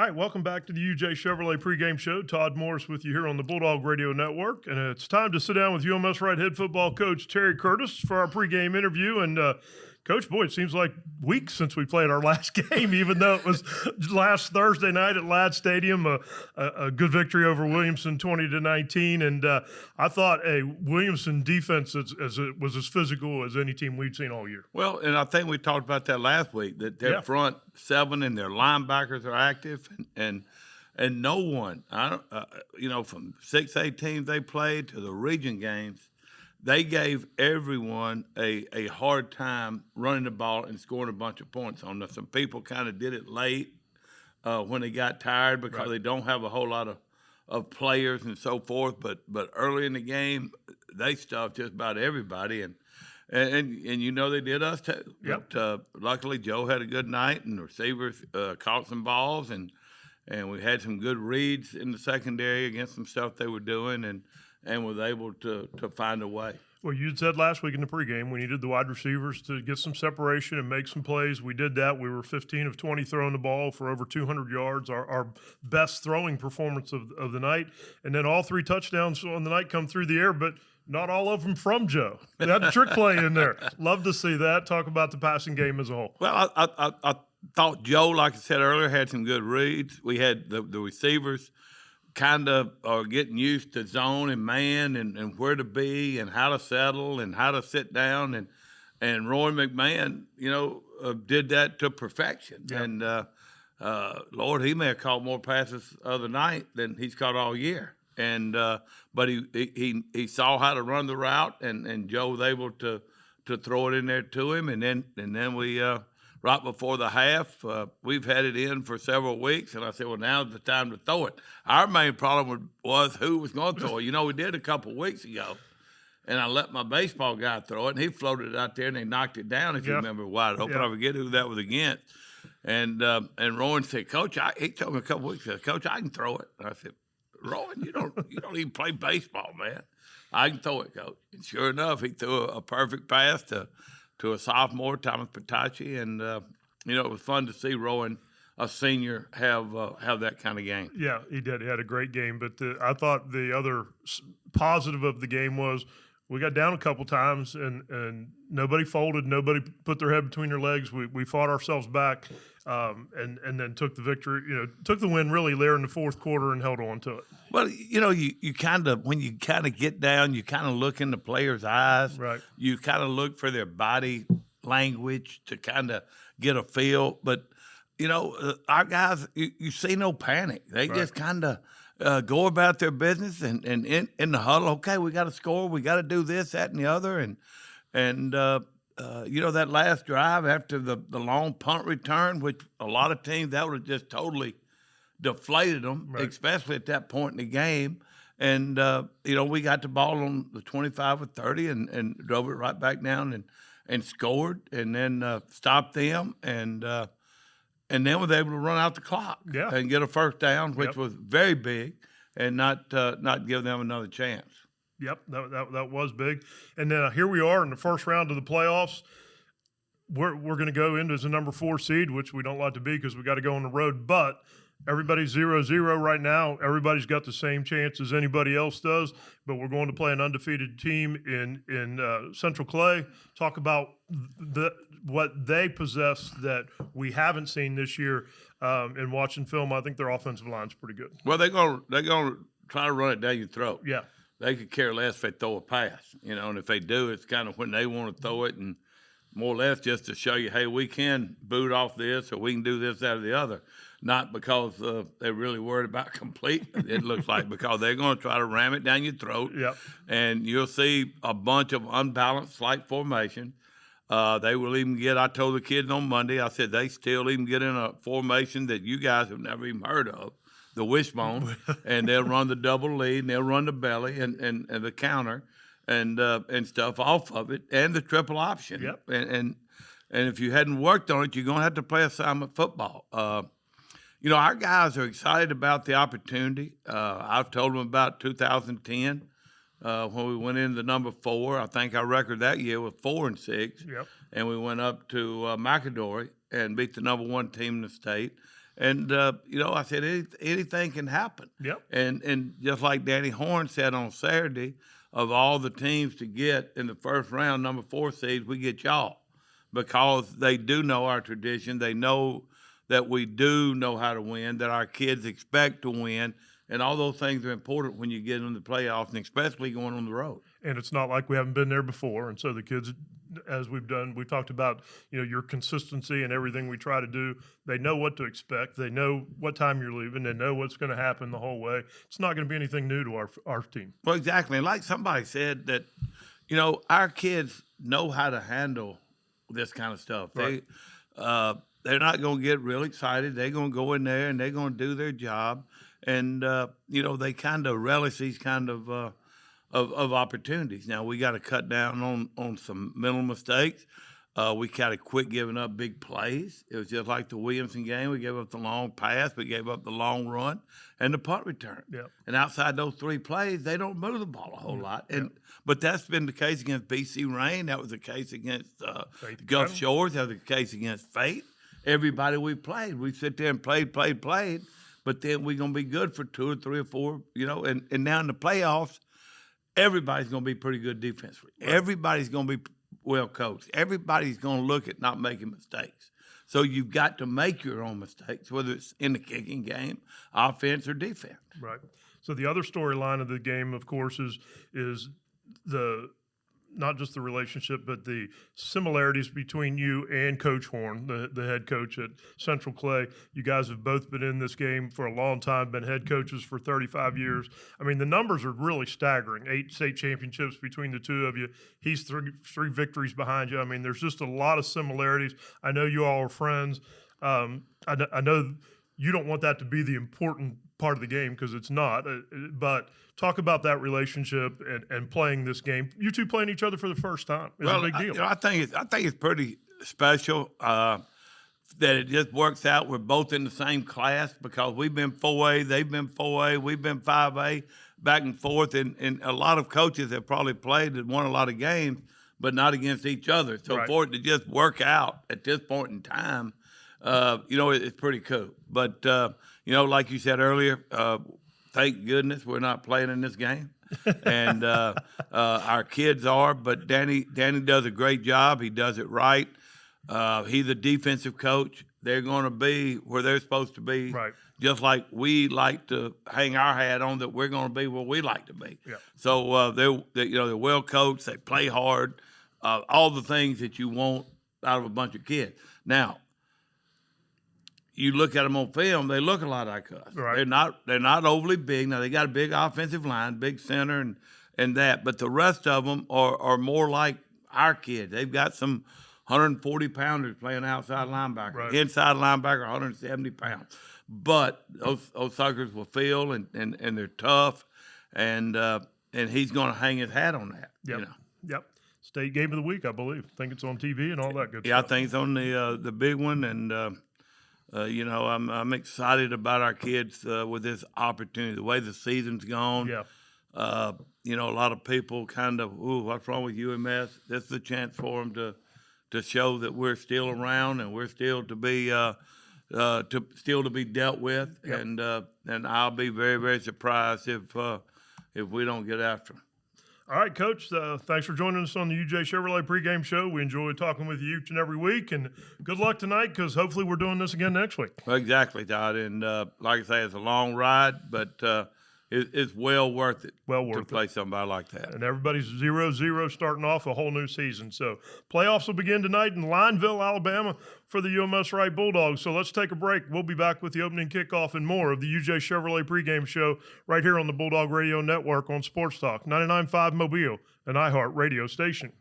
All right, welcome back to the UJ Chevrolet pregame show. Todd Morris with you here on the Bulldog Radio Network. And it's time to sit down with UMS-Wright head football coach Terry Curtis for our pregame interview. And, Coach, boy, it seems like weeks since we played our last game, even though it was last Thursday night at Ladd Stadium, a good victory over Williamson 20-19. And I thought a Williamson defense was as physical as any team we've seen all year. Well, and I think we talked about that last week, that their front seven and their linebackers are active, and no one, from 6A teams they played to the region games, they gave everyone a hard time running the ball and scoring a bunch of points on us. Some people kind of did it late when they got tired because they don't have a whole lot of players and so forth. But early in the game, they stuffed just about everybody, and they did us too. Yep. But luckily, Joe had a good night, and the receivers caught some balls, and we had some good reads in the secondary against some stuff they were doing, and was able to find a way. Well, you said last week in the pregame we needed the wide receivers to get some separation and make some plays. We did that. We were 15 of 20 throwing the ball for over 200 yards, our best throwing performance of the night. And then all 3 touchdowns on the night come through the air, but not all of them from Joe. They had a trick play in there. Love to see that. Talk about the passing game as a whole. Well, I thought Joe, like I said earlier, had some good reads. We had the receivers kind of are getting used to zone and man and where to be and how to settle and how to sit down. And Roy McMahon, did that to perfection. Yeah. And, Lord, he may have caught more passes the other night than he's caught all year. And but he saw how to run the route, and Joe was able to throw it in there to him. And then we right before the half, we've had it in for several weeks, and I said, well, now's the time to throw it. Our main problem was who was going to throw it. We did a couple weeks ago, and I let my baseball guy throw it, and he floated it out there, and they knocked it down, if you remember, wide open. I forget who that was against. And Rowan said, Coach, he told me a couple weeks ago, Coach, I can throw it. And I said, Rowan, you don't even play baseball, man. I can throw it, Coach. And sure enough, he threw a perfect pass to a sophomore, Thomas Patacci, and it was fun to see Rowan, a senior, have that kind of game. Yeah, he did. He had a great game. But I thought the other positive of the game was we got down a couple times and nobody folded, nobody put their head between their legs. We fought ourselves back and then took the victory. Took the win really there in the fourth quarter and held on to it. Well, you kind of, when you kind of get down, you kind of look in the players' eyes. Right. You kind of look for their body language to kind of get a feel. But, our guys, you see no panic. They just kind of go about their business and in the huddle, okay, we got to score. We got to do this, that, and the other. And that last drive after the long punt return, which a lot of teams, that would have just totally deflated them, especially at that point in the game. And, we got the ball on the 25 or 30 and drove it right back down and scored, and then stopped them and then was able to run out the clock and get a first down, which was very big, and not give them another chance. Yep, that was big. And then here we are in the first round of the playoffs. We're going to go into as a number 4 seed, which we don't like to be because we got to go on the road. But everybody's 0-0 right now. Everybody's got the same chance as anybody else does. But we're going to play an undefeated team in Central Clay. Talk about what they possess that we haven't seen this year. In watching film, I think their offensive line's pretty good. Well, they're going to try to run it down your throat. Yeah. They could care less if they throw a pass, and if they do, it's kind of when they want to throw it, and more or less just to show you, hey, we can boot off this or we can do this, that, or the other. Not because they're really worried about complete, it looks like, because they're going to try to ram it down your throat. Yep. And you'll see a bunch of unbalanced slight formation. They will even get, I told the kids on Monday, I said they still even get in a formation that you guys have never even heard of, the wishbone, and they'll run the double lead, and they'll run the belly and the counter and stuff off of it, and the triple option. Yep. And if you hadn't worked on it, you're going to have to play assignment football. Our guys are excited about the opportunity. I've told them about 2010 when we went into the number 4. I think our record that year was 4-6. Yep. And we went up to McAdory and beat the number 1 team in the state. And I said anything can happen. Yep. And just like Danny Horn said on Saturday, of all the teams to get in the first round, number 4 seeds, we get y'all, because they do know our tradition. They know that we do know how to win, that our kids expect to win, and all those things are important when you get in the playoffs, and especially going on the road. And it's not like we haven't been there before. And so the kids, as we've talked about, your consistency and everything we try to do. They know what to expect. They know what time you're leaving. They know what's going to happen the whole way. It's not going to be anything new to our team. Well, exactly. And like somebody said that, our kids know how to handle this kind of stuff. Right. They're not going to get real excited. They're going to go in there and they're going to do their job. And, they kind of relish these kind of opportunities. Now, we got to cut down on some mental mistakes. We kind of quit giving up big plays. It was just like the Williamson game. We gave up the long pass. We gave up the long run and the punt return. Yep. And outside those 3 plays, they don't move the ball a whole lot. But that's been the case against BC Rain. That was the case against Gulf Shores. That was the case against Faith. Everybody we played, we sit there and played. But then we're going to be good for 2 or 3 or 4, and now in the playoffs, everybody's going to be pretty good defensively. Right. Everybody's going to be well coached. Everybody's going to look at not making mistakes. So you've got to make your own mistakes, whether it's in the kicking game, offense, or defense. Right. So the other storyline of the game, of course, is the not just the relationship, but the similarities between you and Coach Horn, the head coach at Central Clay. You guys have both been in this game for a long time, been head coaches for 35 years. I mean, the numbers are really staggering. 8 state championships between the two of you. He's three victories behind you. I mean, there's just a lot of similarities. I know you all are friends. I know you don't want that to be the important part of the game, because it's not. But talk about that relationship and playing this game. You two playing each other for the first time is a big deal. I think it's pretty special that it just works out. We're both in the same class, because we've been 4A, they've been 4A, we've been 5A, back and forth. And a lot of coaches have probably played and won a lot of games, but not against each other. So Right. for it to just work out at this point in time, it's pretty cool. But, like you said earlier, thank goodness we're not playing in this game. And our kids are, but Danny does a great job. He does it right. He's a defensive coach. They're going to be where they're supposed to be. Right. Just like we like to hang our hat on that we're going to be where we like to be. Yeah. So they're well coached. They play hard. All the things that you want out of a bunch of kids. Now, you look at them on film, they look a lot like us. Right. They're not overly big. Now, they got a big offensive line, big center and that, but the rest of them are more like our kids. They've got some 140-pounders playing outside linebacker. Right. Inside linebacker, 170 pounds. But those suckers will feel and they're tough, and he's going to hang his hat on that. Yep. Yep. State game of the week, I believe. I think it's on TV and all that good Yeah, stuff. I think it's on the big one, and I'm excited about our kids with this opportunity. The way the season's gone. Yeah. A lot of people kind of, what's wrong with UMS? This is a chance for them to show that we're still around and we're still to be dealt with. Yep. And I'll be very, very surprised if we don't get after them. All right, Coach, thanks for joining us on the UJ Chevrolet pregame show. We enjoy talking with you each and every week, and good luck tonight, because hopefully we're doing this again next week. Exactly, Todd. And like I say, it's a long ride, but it's well worth it to play somebody like that. And everybody's 0-0 starting off a whole new season. So playoffs will begin tonight in Lineville, Alabama for the UMS-Wright Bulldogs. So let's take a break. We'll be back with the opening kickoff and more of the UJ Chevrolet pregame show right here on the Bulldog Radio Network on Sports Talk 99.5 Mobile, an iHeart radio station.